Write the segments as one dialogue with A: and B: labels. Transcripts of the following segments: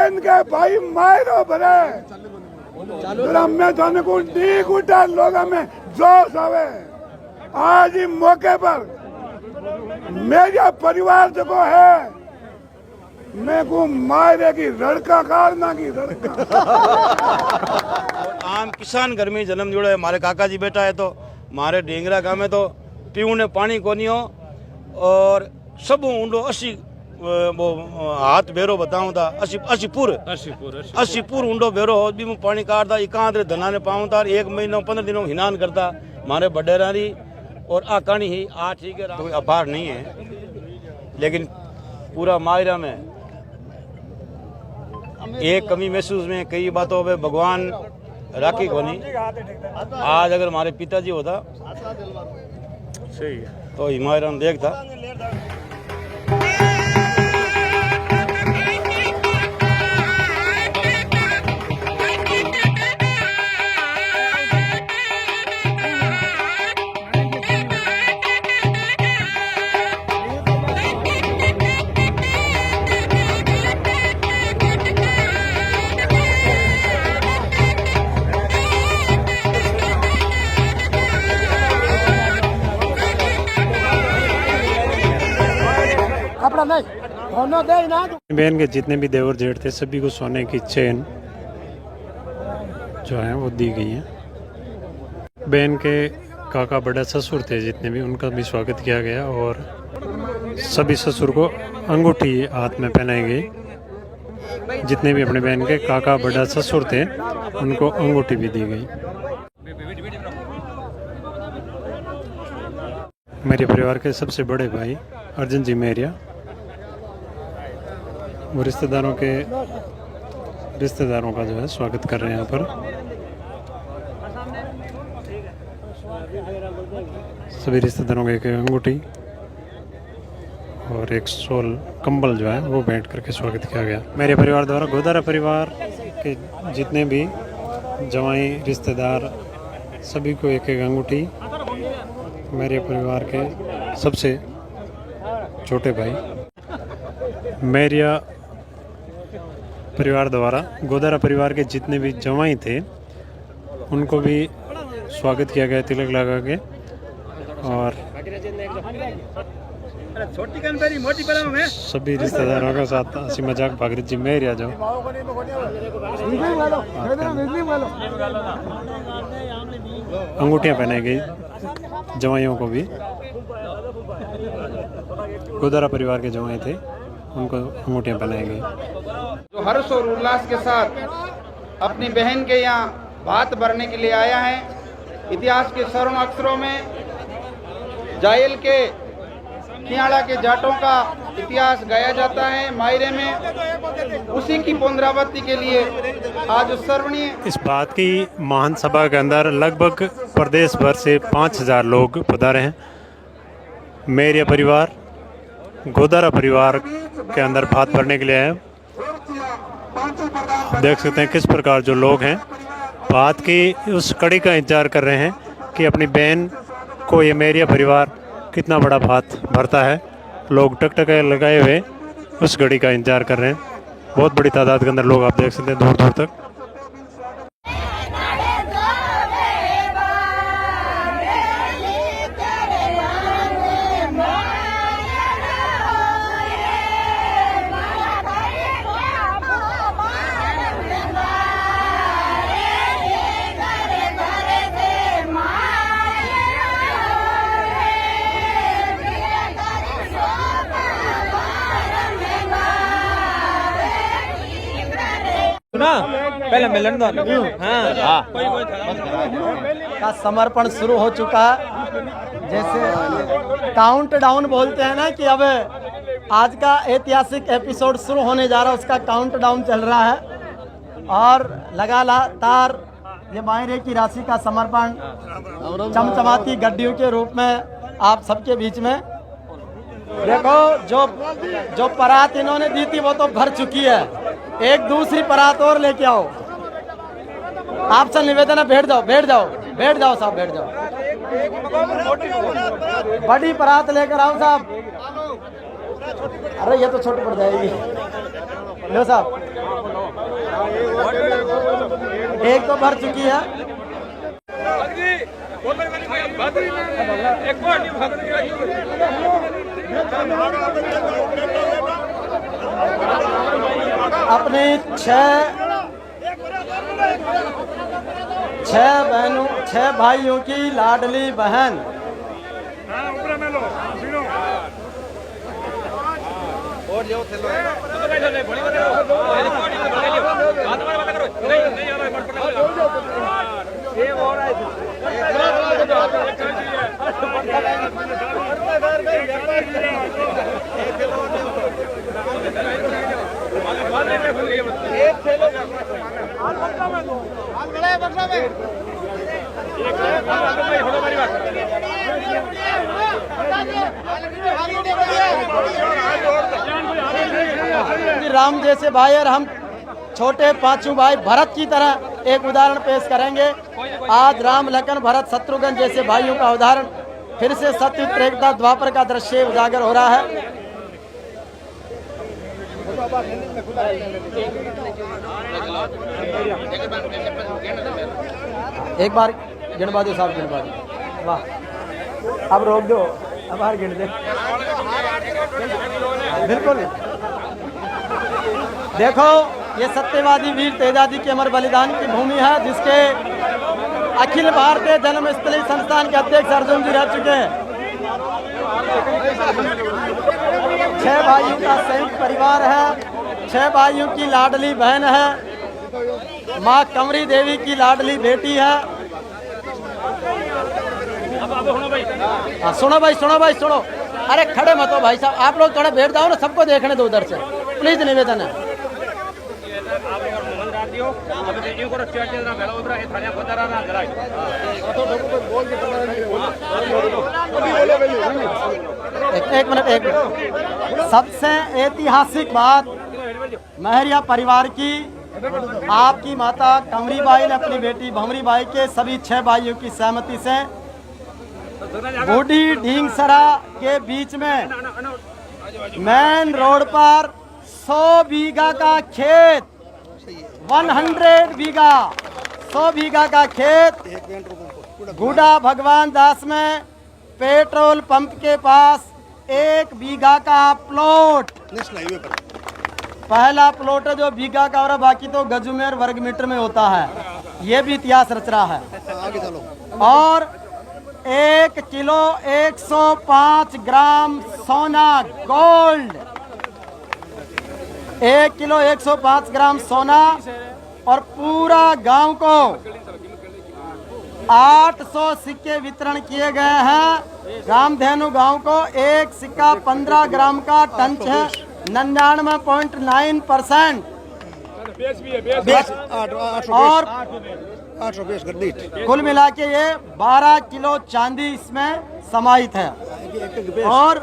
A: बहन के भाई मायरो भरे में जाने को ठीक उठा लोग में जोश आवे। आज ही मौके पर मेरा परिवार जो है मैं को मायरे की रड़का काटना की रड़का।
B: आम किसान घर में जन्म जोड़े हमारे काका जी बेटा है तो हमारे ढेंगरा गाँव में तो पीने पानी को नहीं हो और सब ऊंडो 80 वो हाथ बेरो बताऊं था 80 पूर ऊंडो बेरो हो भी पानी काटता इकांत धना ने पाऊं था 1 महीना 15 दिनों हिनान करता हमारे बडेरारी और आ कहानी ही आ ठीक है कोई अपार नहीं है लेकिन पूरा मायरा में एक कमी महसूस में कई बातों पे भगवान राखी को नहीं। आज अगर हमारे पिताजी होता सही है तो हिमायरा में देखता।
C: बहन के जितने भी देवर जेठ थे सभी को सोने की चेन जो है वो दी गई है। बहन के काका बड़ा ससुर थे जितने भी उनका भी स्वागत किया गया और सभी ससुर को अंगूठी हाथ में पहनाई गई। जितने भी अपने बहन के काका बड़ा ससुर थे उनको अंगूठी भी दी गई। मेरे परिवार के सबसे बड़े भाई अर्जुन जी मेरिया वो रिश्तेदारों का जो है स्वागत कर रहे हैं यहाँ पर। सभी रिश्तेदारों के एक अंगूठी और एक शॉल कंबल जो है वो भेंट करके स्वागत किया गया। मेरे परिवार द्वारा गोदारा परिवार के जितने भी जवाई रिश्तेदार सभी को एक एक अंगूठी मेरे परिवार के सबसे छोटे भाई मेरिया परिवार द्वारा गोदारा परिवार के जितने भी जवाई थे उनको भी स्वागत किया गया तिलक लगा के। और सभी रिश्तेदारों के साथ हंसी मजाक भागीरथ जी मेरिया जो अंगूठियां पहनाई गई जवाइयों को भी। गोदारा परिवार के जवाई थे उनको अंगूठियां पहनाई गई।
D: जो हर्ष और उल्लास के साथ अपनी बहन के यहाँ भात भरने के लिए आया है। इतिहास के स्वर्ण अक्षरों में जायल के खियाड़ा के जाटों का इतिहास गाया जाता है मायरे में। उसी की पुनरावृत्ति के लिए आज स्वर्णीय
C: इस बात की महान सभा के अंदर लगभग प्रदेश भर से 5000 लोग पधारे हैं। मेरे परिवार गोदारा परिवार के अंदर भात भरने के लिए आए। देख सकते हैं किस प्रकार जो लोग हैं भात की उस कड़ी का इंतजार कर रहे हैं कि अपनी बहन को ये मेरिया परिवार कितना बड़ा भात भरता है। लोग टकटके लगाए हुए उस घड़ी का इंतजार कर रहे हैं। बहुत बड़ी तादाद के अंदर लोग आप देख सकते हैं दूर दूर तक।
E: पहले मिलन दो का समर्पण शुरू हो चुका है। जैसे काउंट डाउन बोलते हैं ना कि अब आज का ऐतिहासिक एपिसोड शुरू होने जा रहा है, उसका काउंट डाउन चल रहा है और लगातार ये मायरे की राशि का समर्पण चमचमाती गड्डियों के रूप में आप सबके बीच में। देखो जो परात इन्होंने दी थी वो तो भर चुकी है, एक दूसरी परात और लेके आओ। आपसे निवेदन है बैठ जाओ साहब बैठ जाओ। बड़ी परात लेकर आओ साहब। अरे ये तो छोटी पड़ जाएगी। लो साहब एक तो भर चुकी है। अपनी छह भाइयों की लाडली बहन राम जैसे भाई और हम छोटे पांचों भाई भरत की तरह एक उदाहरण पेश करेंगे। आज राम लखन भरत शत्रुघ्न जैसे भाइयों का उदाहरण फिर से सत्य त्रेता द्वापर का दृश्य उजागर हो रहा है। एक बार गिनवा दो साहब, गिनवा दो। वाह, अब रोक दो, अब बाहर गिन दे। बिल्कुल देखो, ये सत्यवादी वीर तेजाजी के अमर बलिदान की भूमि है, जिसके अखिल भारतीय जन्मस्थली संस्थान के अध्यक्ष अर्जुन जी रह चुके हैं। 6 भाइयों का संयुक्त परिवार है, 6 भाइयों की लाडली बहन है, माँ कंवरी देवी की लाडली बेटी है। सुनो भाई, सुनो भाई, सुनो। अरे खड़े मत हो भाई साहब, आप लोग थोड़ा बैठ जाओ ना, सबको देखने दो उधर से, प्लीज निवेदन है। एक मिनट। सबसे ऐतिहासिक बात महरिया परिवार की, आपकी माता कंवरी बाई ने अपनी बेटी भंवरी बाई के सभी 6 भाइयों की सहमति से बूढ़ी ढींगसरा के बीच में मेन रोड पर 100 बीघा का खेत, 100 बीघा, 100 बीघा का खेत गुडा भगवान दास में पेट्रोल पंप के पास 1 बीघा का प्लॉट, पहला प्लॉट है जो बीघा का, और बाकी तो गज में और वर्ग मीटर में होता है। ये भी इतिहास रच रहा है। और 1 किलो 105 ग्राम सोना गोल्ड, 1 किलो 105 ग्राम सोना, और पूरा गांव को 800 सिक्के वितरण किए गए हैं। रामधेनु गांव को एक सिक्का 15 ग्राम का टंच है, 99.9%। और कुल मिला के ये 12 किलो चांदी इसमें समाहित है। और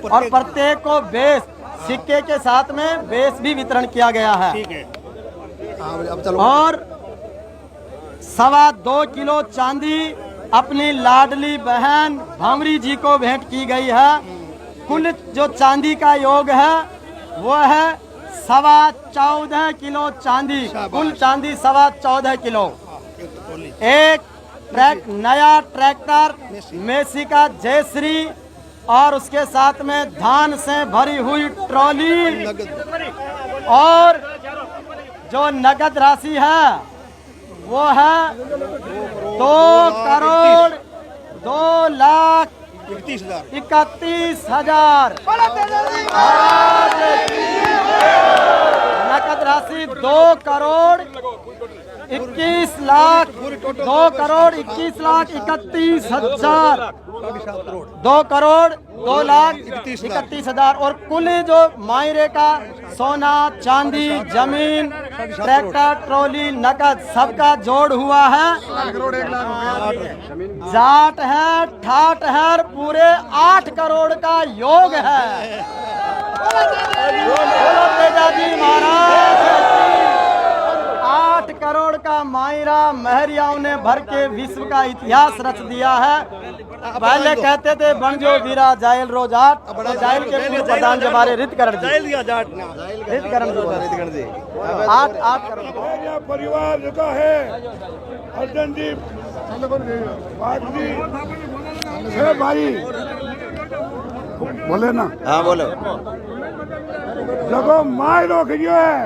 E: प्रत्येक को बेस, सिक्के के साथ में बेस भी वितरण किया गया है। और 2.25 किलो चांदी अपनी लाडली बहन भंवरी जी को भेंट की गई है। कुल जो चांदी का योग है वो है 14.25 किलो चांदी, कुल चांदी 14.25 किलो। एक नया ट्रैक्टर मेसी का जयश्री, और उसके साथ में धान से भरी हुई ट्रॉली, और जो नगद राशि है वो है 2 करोड़ 2,31,000। नकद राशि 2 करोड़ 21 लाख 2 करोड़ 21 लाख 31,000, 2 करोड़ 2 लाख 31,000। और कुल जो मायरे का सोना चांदी जमीन ट्रैक्टर ट्रॉली नकद सबका जोड़ हुआ है, जाट है ठाट है, पूरे 8 करोड़ का योग है। तेजाजी महाराज 8 करोड़ का मायरा महरियाओं ने भर के विश्व का इतिहास रच दिया है। पहले कहते थे बन जो वीरा जायल रो जाट, तो जायल के पूर्व प्रधान जबारे रितकरण जी, रितकरण जी आठ करो।
A: मेरा परिवार का है अर्जन जी है भाई, बोले ना।
F: हाँ बोलो।
A: देखो माय रोकियो है,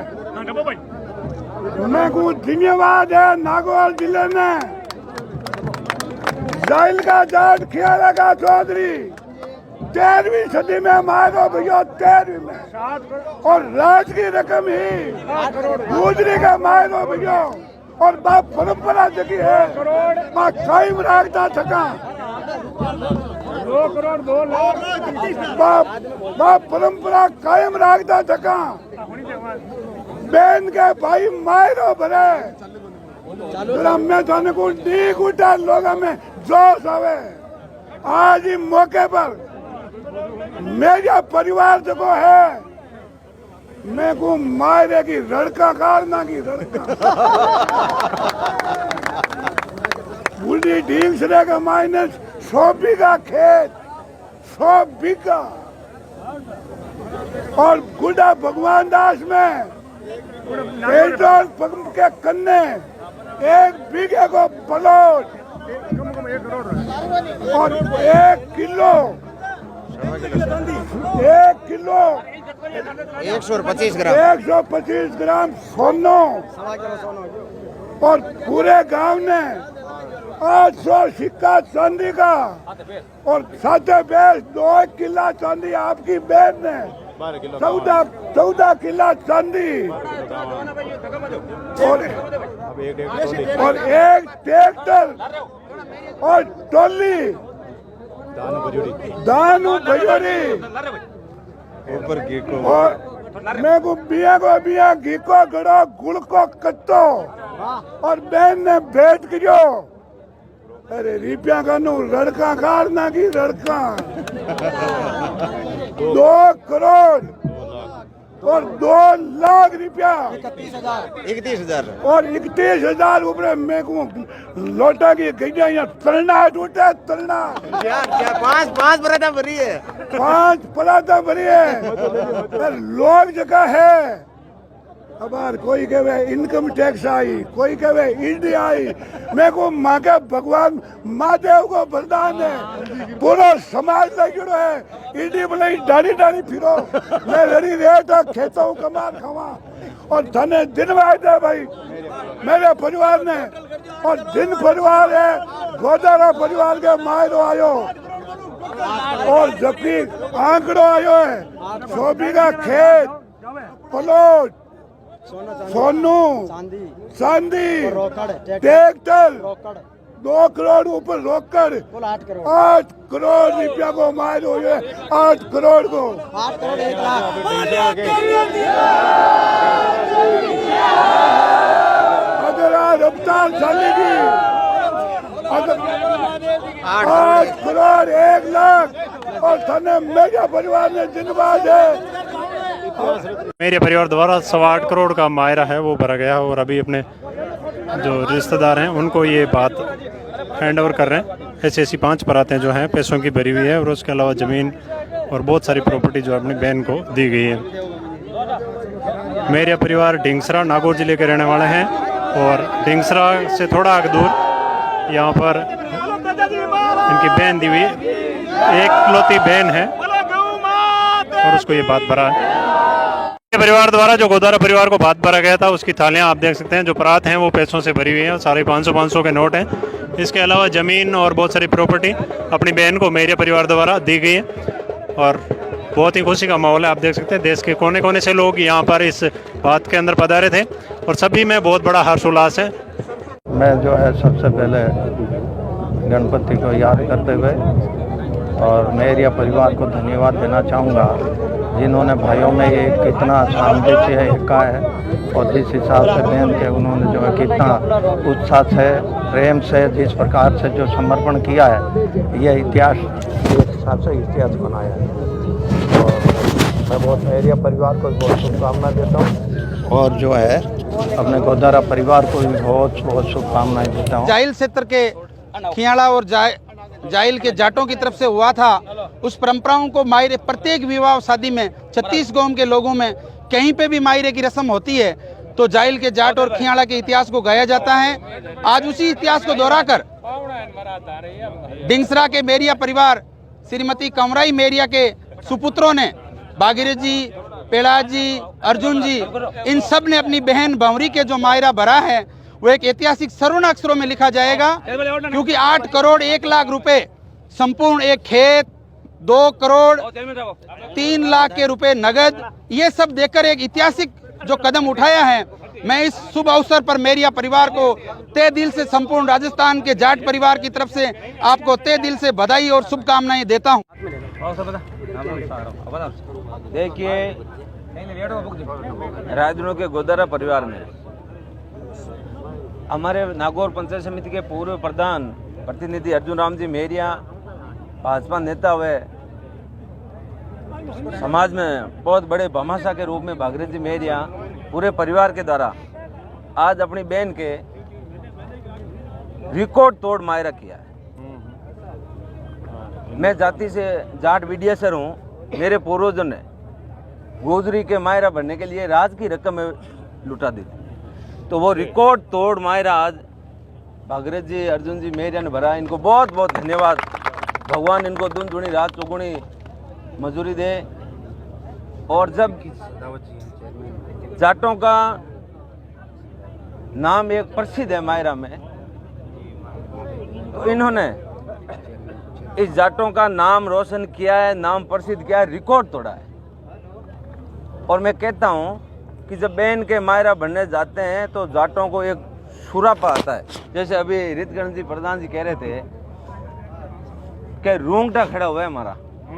A: मैं को धन्यवाद है नागौर जिले में जाइल का जाट खियाला का चौधरी 13वीं सदी में मारो भैया 13वीं में, और राज की रकम ही गुजरी का मारो भैया, और बाप परंपरा जगी है माँ कायम रखता थका
G: 2 करोड़ 2 लाख
A: बाप परंपरा कायम रखता थका। बहन के भाई मायरो भरे मैं थाने को डी गुटा लोग में जोश आवे। आज ही मौके पर मेरा परिवार जो है मैं को मायरे की लड़का कारना की लड़का बूढ़ी ढींग से का माइनस 100 बीघा खेत 100 बीघा, और गुडा भगवान दास में पेट्रोल पंप के कन्ने 1 बीघे को प्लॉट और 1 किलो
F: 125 ग्राम
A: 125 ग्राम सोनो, और पूरे गांव ने 800 सिक्का चांदी का, और साथे बेच 2 किला चांदी आपकी बहन ने 14 किला चांदी, और 1 ट्रैक्टर और टोली दानू भजोरी, और मैं को बिया घी को गड़ो गुड़ को कट्टो, और बहन ने भेंट करियो। अरे रुपया का नु लड़का कारना की लड़का 2 करोड़ और 2 लाख रुपया
F: 31,000
A: और 31,000 ऊपर मैं को लोटा की गैया यहाँ तलना टूटा तलना
F: क्या 5 बराता भरी है
A: 5 पलाता भरी है। लोग जगह है अब कोई कहे इनकम टैक्स आई, कोई कहे ईडी आई, मैं को माँ का भगवान महादेव को वरदान है, पूरा समाज में जुड़ो है। ईडी बोले डाली डाली फिरो, मैं लड़ी रेट खेतों कमा खावा, और धने दिन वायदे भाई मेरे परिवार ने, और दिन परिवार है गोदारा परिवार के मायरो आयो, और जबकि आंकड़ो आयो है 100 बीघा खेत प्लॉट सोनू चांदी ट्रैक्टर 2 करोड़ ऊपर रोकड़ 8 करोड़ रुपया को मार हो 8 करोड़ को
E: 8 करोड़ 1 लाख।
A: अगर आज रफ्तार चलेगी अगर 8 करोड़ 1 लाख, और थाने मेरा परिवार ने जिनबाज है।
C: मेरे परिवार द्वारा 8.25 करोड़ का मायरा है वो भरा गया, और अभी अपने जो रिश्तेदार हैं उनको ये बात हैंड ओवर कर रहे हैं। ऐसी 5 बरातें जो हैं पैसों की भरी हुई है, और उसके अलावा ज़मीन और बहुत सारी प्रॉपर्टी जो अपनी बहन को दी गई है। मेरा परिवार ढींगसरा नागौर जिले के रहने वाले हैं, और ढींगसरा से थोड़ा आगे दूर यहाँ पर इनकी बहन दी हुई एकलौती बहन है, और उसको ये बात भरा है। परिवार द्वारा जो गोदारा परिवार को बात भरा गया था उसकी थालियां आप देख सकते हैं, जो परात हैं वो पैसों से भरी हुई हैं, सारे 500 के नोट हैं। इसके अलावा ज़मीन और बहुत सारी प्रॉपर्टी अपनी बहन को मेरे परिवार द्वारा दी गई है, और बहुत ही खुशी का माहौल है। आप देख सकते हैं देश के कोने कोने से लोग यहाँ पर इस बात के अंदर पधारे थे, और सभी में बहुत बड़ा हर्षोल्लास है।
H: मैं जो है सबसे पहले गणपति को याद करते हुए और मेरे परिवार को धन्यवाद देना चाहूँगा, जिन्होंने भाइयों में ये कितना सामंजस्य एकता है, और जिस हिसाब से बहन के उन्होंने जो है कितना उत्साह से प्रेम से जिस प्रकार से जो समर्पण किया है, ये इतिहास एक हिसाब से इतिहास बनाया है। और मैं बहुत मेरे परिवार को बहुत शुभकामनाएं देता हूँ, और जो है अपने गोदारा परिवार को भी बहुत बहुत शुभकामनाएं देता हूँ।
D: जाइल क्षेत्र के खियाड़ा और जाइल के जाटों की तरफ से हुआ था, उस परंपराओं को मायरे प्रत्येक विवाह शादी में 36 गांव के लोगों में कहीं पे भी मायरे की रस्म होती है तो जाइल के जाट और खियाड़ा के इतिहास को गाया जाता है। आज उसी इतिहास को दोहराकर डिंगसरा के मेरिया परिवार श्रीमती कंवराई मेरिया के सुपुत्रों ने भागीरथ जी, पेड़ा जी, अर्जुन जी, इन सब ने अपनी बहन भंवरी के जो मायरा भरा है वो एक ऐतिहासिक स्वर्ण अक्षरों में लिखा जाएगा, क्योंकि 8 करोड़ 1 लाख रुपए संपूर्ण एक खेत, 2 करोड़ 3 लाख के रुपए नगद, ये सब देकर एक ऐतिहासिक जो कदम उठाया है। मैं इस शुभ अवसर पर मेरिया परिवार को तहे दिल से, संपूर्ण राजस्थान के जाट परिवार की तरफ से आपको तहे दिल से बधाई और शुभकामनाएं देता हूं।
I: देखिए, राजनों के गोदारा परिवार में हमारे नागौर पंचायत समिति के पूर्व प्रधान प्रतिनिधि अर्जुन राम जी मेरिया, भाजपा नेता हुए, समाज में बहुत बड़े भामाशाह के रूप में भागीरथ जी मेरिया पूरे परिवार के द्वारा आज अपनी बहन के रिकॉर्ड तोड़ मायरा किया है। मैं जाति से जाट विडियासर हूँ। मेरे पूर्वजों ने गोजरी के मायरा भरने के लिए राज की रकम लुटा दी थी, तो वो रिकॉर्ड तोड़ मायरा आज भागीरथ जी, अर्जुन जी मेरिया ने भरा। इनको बहुत बहुत धन्यवाद। भगवान इनको दून दूनी रात चौगुनी मजूरी दे। और जब जाटों का नाम एक प्रसिद्ध है मायरा में, तो इन्होंने इस जाटों का नाम रोशन किया है, नाम प्रसिद्ध किया है, रिकॉर्ड तोड़ा है। और मैं कहता हूं कि जब बहन के मायरा बनने जाते हैं तो जाटों को एक शुरापा आता है। जैसे अभी रितगण जी प्रधान जी कह रहे थे कि रोंगटा खड़ा हुआ है हमारा,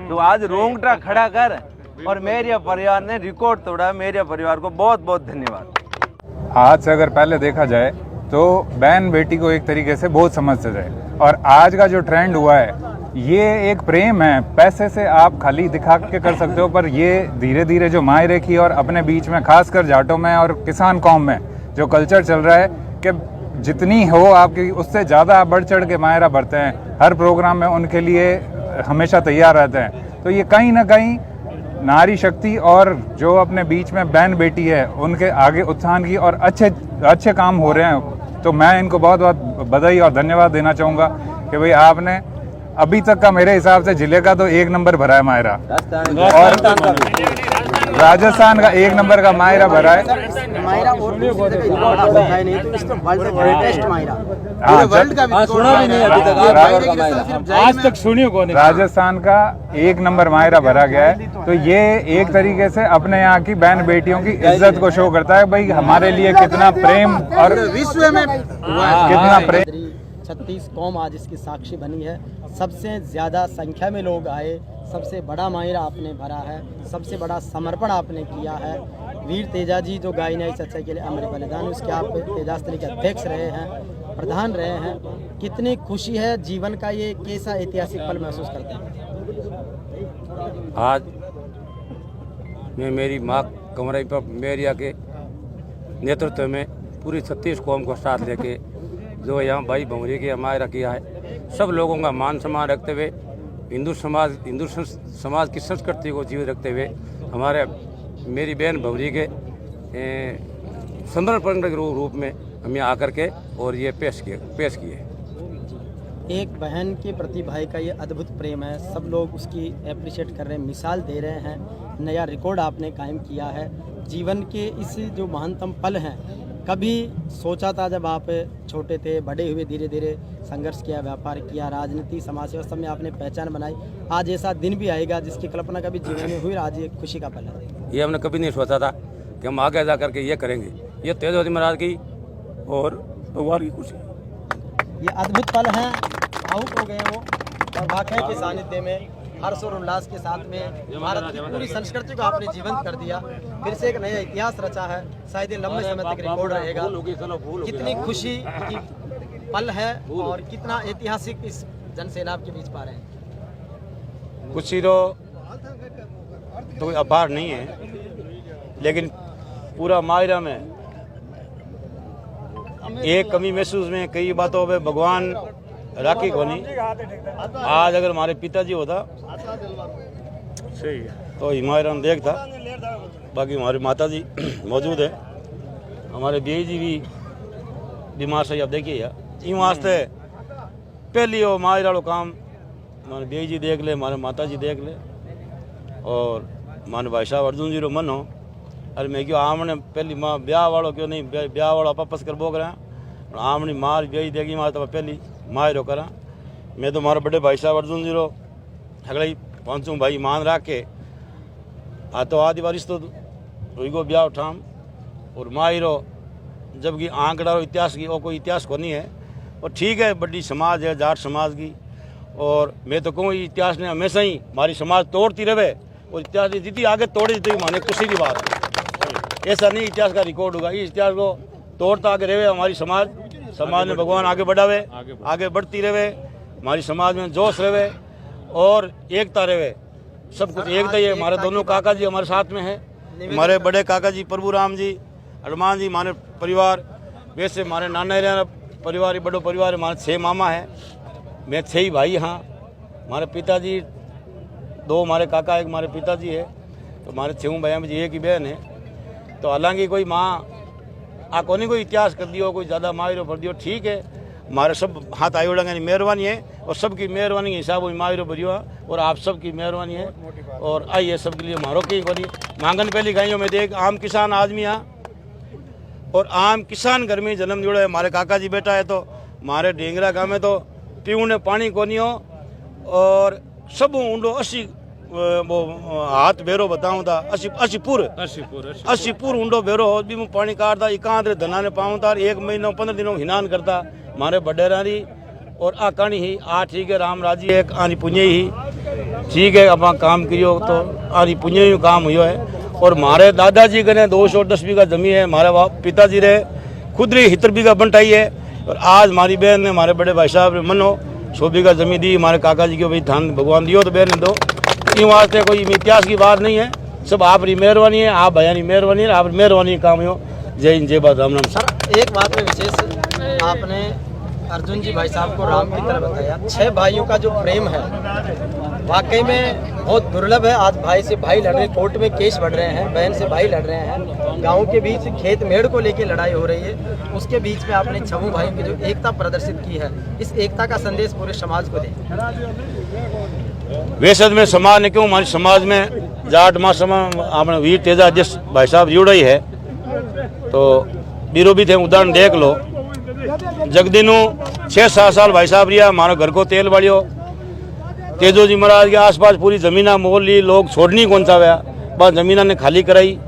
I: तो आज रोंगटा खड़ा कर और मेरिया परिवार ने रिकॉर्ड तोड़ा। मेरिया परिवार को बहुत बहुत धन्यवाद।
J: आज से अगर पहले देखा जाए तो बहन बेटी को एक तरीके से बहुत समझते थे, और आज का जो ट्रेंड हुआ है ये एक प्रेम है। पैसे से आप खाली दिखा के कर सकते हो, पर ये धीरे धीरे जो मायरे की और अपने बीच में खासकर जाटों में और किसान कौम में जो कल्चर चल रहा है कि जितनी हो आपकी उससे ज़्यादा आप बढ़ चढ़ के मायरा भरते हैं, हर प्रोग्राम में उनके लिए हमेशा तैयार रहते हैं। तो ये कहीं ना कहीं नारी शक्ति और जो अपने बीच में बहन बेटी है उनके आगे उत्थान की और अच्छे काम हो रहे हैं। तो मैं इनको बहुत बहुत बधाई और धन्यवाद देना चाहूँगा कि भाई आपने अभी तक का मेरे हिसाब से जिले का तो 1 नंबर भरा है मायरा, और राजस्थान का 1 नंबर का मायरा भरा है।
G: आज तक सुनियो कौन है?
J: राजस्थान का 1 नंबर मायरा भरा गया है। तो ये एक तरीके से अपने यहाँ की बहन बेटियों की इज्जत को शो करता है, भाई हमारे लिए कितना प्रेम और
D: विश्व में
J: कितना प्रेम।
E: 36 कौम आज इसकी साक्षी बनी है। सबसे ज़्यादा संख्या में लोग आए, सबसे बड़ा मायरा आपने भरा है, सबसे बड़ा समर्पण आपने किया है। वीर तेजा जी जो गाय न्याय सच्चाई के लिए अमर बलिदान, उसके आप तेजास्तरी के अध्यक्ष रहे हैं, प्रधान रहे हैं। कितनी खुशी है, जीवन का ये कैसा ऐतिहासिक पल महसूस करते हैं?
I: आज मैं मेरी माँ कंवराई मेरिया के नेतृत्व में पूरी 36 कौम को साथ लेके जो यहाँ भाई भंवरी की मायरा किया है, सब लोगों का मान सम्मान रखते हुए हिंदू समाज की संस्कृति को जीवित रखते हुए हमारे मेरी बहन भंवरी के समर्पण के रूप में हम यहाँ आकर के और ये पेश किए।
E: एक बहन के प्रति भाई का ये अद्भुत प्रेम है, सब लोग उसकी अप्रिशिएट कर रहे हैं, मिसाल दे रहे हैं। नया रिकॉर्ड आपने कायम किया है। जीवन के इस जो महानतम पल हैं, कभी सोचा था जब आप छोटे थे, बड़े हुए, धीरे धीरे संघर्ष किया, व्यापार किया, राजनीति, समाज सेवा, सब में आपने पहचान बनाई। आज ऐसा दिन भी आएगा जिसकी कल्पना कभी जीवन में हुई, आज ये खुशी का पल है।
I: ये हमने कभी नहीं सोचा था कि हम आगे जा करके ये करेंगे। ये तेजस्वी महाराज की और भगवान की खुशी,
E: ये अद्भुत पल हैं। भावुक हो गए वो, और वाकई के सानिध्य में हर्ष और उल्लास के साथ में भारत की पूरी संस्कृति को आपने जीवंत कर दिया। फिर से एक नया इतिहास रचा है, शायद ये लंबे समय तक रिकॉर्ड रहेगा। कितनी खुशी की पल है और कितना ऐतिहासिक इस जनसेना के बीच पा रहे हैं।
B: खुशी तो कोई अपार नहीं है, लेकिन पूरा मायरा में एक कमी महसूस में कई बातों पे भगवान राखी कोनी। आज अगर हमारे पिताजी होता
C: सही है।
B: तो हिमायराम देख था, बाकी हमारे माताजी मौजूद है, हमारे बेई जी भी बीमार से, आप देखिए यार इन वास्ते पहली वो मायर वालों काम हमारे बेई जी देख ले, हमारे माता जी देख ले, और माने भाई साहब अर्जुन जी रो मन हो। अरे मैं क्यों आमने पहली माँ ब्याह वालों क्यों नहीं, ब्याह वाला वापस कर बोग रहा आमनी मार बेई देगी मार तो पहली माँ रो करा। मैं तो हमारे बड़े भाई साहब अर्जुन जी रो अगले पहुँचूँ भाई मान रख के आ तो आदि बारिश तो रुईगो ब्याह उठाम और माँ रो, जबकि आंकड़ा इतिहास की वो कोई इतिहास को नहीं है। और ठीक है बड़ी समाज है जाट समाज की, और मैं तो कहूँ इतिहास ने हमेशा ही हमारी समाज तोड़ती रहे, और इतिहास ने जितनी आगे तोड़ी जितनी माने खुशी की बात है। ऐसा नहीं इतिहास का रिकॉर्ड होगा, इस इतिहास को तोड़ता आगे रहे हमारी समाज में भगवान आगे बढ़ावे, आगे बढ़ती रहे, हमारी समाज में जोश रहे और एकता रहे। सब कुछ एकता ही है। हमारे दोनों काका जी हमारे साथ में है, हमारे बड़े काका जी प्रभु राम जी हनुमान जी हमारे परिवार, वैसे हमारे नाना परिवार बड़ो परिवार, हमारे 6 मामा हैं, मैं 6 ही भाई। हाँ हमारे पिताजी 2 हमारे काका, एक हमारे पिताजी है, तो हमारे 6 भाइयों में एक ही बहन है। तो हालांकि कोई माँ कोई कोई इतिहास कर दियो, कोई ज़्यादा मायरो भर दियो, ठीक है हमारे सब हाथ आए उड़ेंगे मेहरबानी है, और सबकी मेहरबानी के हिसाब से मायरो भरियो, और आप सबकी मेहरबानी है। और आइए सबके लिए मारो की बनी मांगन पहली गाइयों में देख आम किसान आदमी यहाँ, और आम किसान घर में जन्म जुड़े। हमारे काका जी बेटा है, तो हमारे ढेंगरा गाँव में तो पीने पानी को नहीं हो, और सब ऊँडो 80 वो हाथ बेरो बताऊँ था 80 पूर ऊँडो बेरो हो भी पानी काटता एकांत धना ने पाऊँ था, 1 महीना 15 दिनों हिनान करता हमारे बडेरानी। और आ कहानी ही आ ठीक है राम राजी एक आनी पुण्य ही ठीक है, अपना काम करियो तो आनी पुण्य ही काम हुआ है। और हमारे दादाजी के 210 बीघा जमीन है, हमारे पिताजी रहे खुद ही 70 बीघा बंटाई है। और आज हमारी बहन ने हमारे बड़े भाई साहब ने मनो 100 बीघा जमीन दी, हमारे काका जी को भाई धान भगवान दियो तो बहन ने दो। इन वास्ते कोई इतिहास की बात नहीं है, सब आपकी मेहरबानी है, आप भैया की मेहरबानी है, आप मेहरबानी काम हो। जय हिंद जय बात राम राम।
E: सर एक बात में विशेष, आपने अर्जुन जी भाई साहब को राम की तरह बताया। 6 भाइयों का जो प्रेम है वाकई में बहुत दुर्लभ है। आज भाई से भाई लड़ रहे, कोर्ट में केस बढ़ रहे हैं, बहन से भाई लड़ रहे हैं, गाँव के बीच खेत मेड़ को लेके लड़ाई हो रही है, उसके बीच में आपने 6 भाइयों की जो एकता प्रदर्शित की है, इस एकता का संदेश पूरे समाज को दें।
B: वैसे में समाज ने क्यों हमारी समाज में जाट माँ समाज आपने वीर तेजा जिस भाई साहब जुड़ा ही है, तो बीरो भी थे उदाहरण देख लो। जगदीनू 6-7 साल भाई साहब रिया, हमारे घर को तेल बाड़ियो, तेजो जी महाराज के आसपास पूरी जमीना मोल ली, लोग छोड़नी कौन सा हुआ, बस जमीना ने खाली कराई।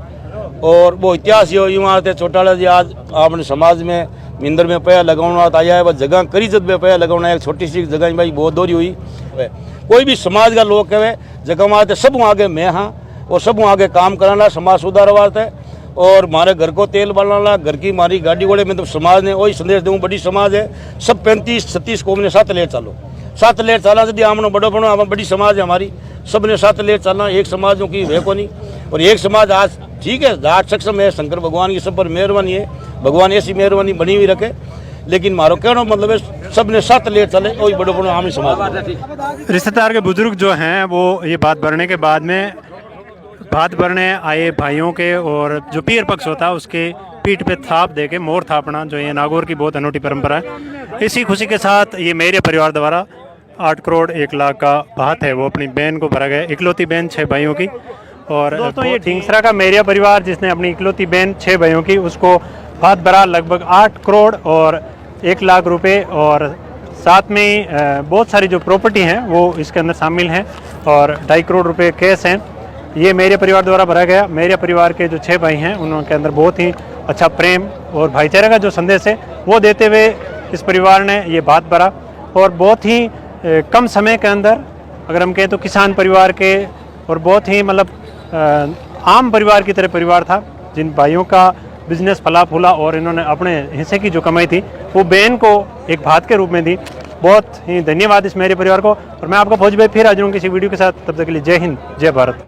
B: और वो इतिहास यो यूँ आते चौटाला जी आज आपने समाज में मिंदर में पैया लगाना आया है, बस जगह करी जद में पैया लगाना एक छोटी सी जगह भाई बहुत दोरी हुई। कोई भी समाज का लोग कहे जगह में आते सब आगे मैं हाँ, और सब आगे काम कराना समाज सुधार वास्ते, और हमारे घर को तेल बनाना, घर की हमारी गाड़ी घोड़े में तो समाज ने वही संदेश दूँ, बड़ी समाज है, सब 35-36 कौम ने 7 लेट चालो, 7 लेट चाला यदि आमनो बड़ो बनो हम बड़ी समाज है हमारी, सब ने 7 लेट चलना, एक समाजों की वे को नहीं। और एक समाज आज ठीक है जाट सक्षम है, शंकर भगवान की सब पर मेहरबानी है, भगवान ऐसी मेहरबानी बनी हुई रखे, लेकिन मारो कहना मतलब है सब ने 7 लेट चले, वही बड़ो बनो आम समाज।
C: रिश्तेदार के बुजुर्ग जो हैं वो ये बात भरने के बाद में बात भरने आए भाइयों के, और जो पीर पक्ष होता है उसके पीठ पे थाप दे के मोर थापना, जो ये नागौर की बहुत अनूठी परंपरा है। इसी खुशी के साथ ये मेरे परिवार द्वारा 8 करोड़ 1 लाख का बात है वो अपनी बहन को भरा गया, इकलौती बहन 6 भाइयों की। और दोस्तों ये ढींगसरा का मेरिया परिवार जिसने अपनी इकलौती बहन 6 भाइयों की उसको बात भरा लगभग 8 करोड़ और 1 लाख रुपए, और साथ में ही बहुत सारी जो प्रॉपर्टी हैं वो इसके अंदर शामिल हैं, और 2.5 करोड़ रुपए कैश हैं। ये मेरे परिवार द्वारा भरा गया। मेरे परिवार के जो 6 भाई हैं उनके अंदर बहुत ही अच्छा प्रेम और भाईचारे का जो संदेश है वो देते हुए इस परिवार ने ये बात भरा, और बहुत ही कम समय के अंदर अगर हम कहें तो किसान परिवार के, और बहुत ही मतलब आम परिवार की तरह परिवार था, जिन भाइयों का बिजनेस फला फूला और इन्होंने अपने हिस्से की जो कमाई थी वो बहन को एक भात के रूप में दी। बहुत ही धन्यवाद इस मेरे परिवार को, और मैं आपका फौज भाई फिर आ जाऊँगा किसी वीडियो के साथ। तब तक के लिए जय हिंद जय भारत।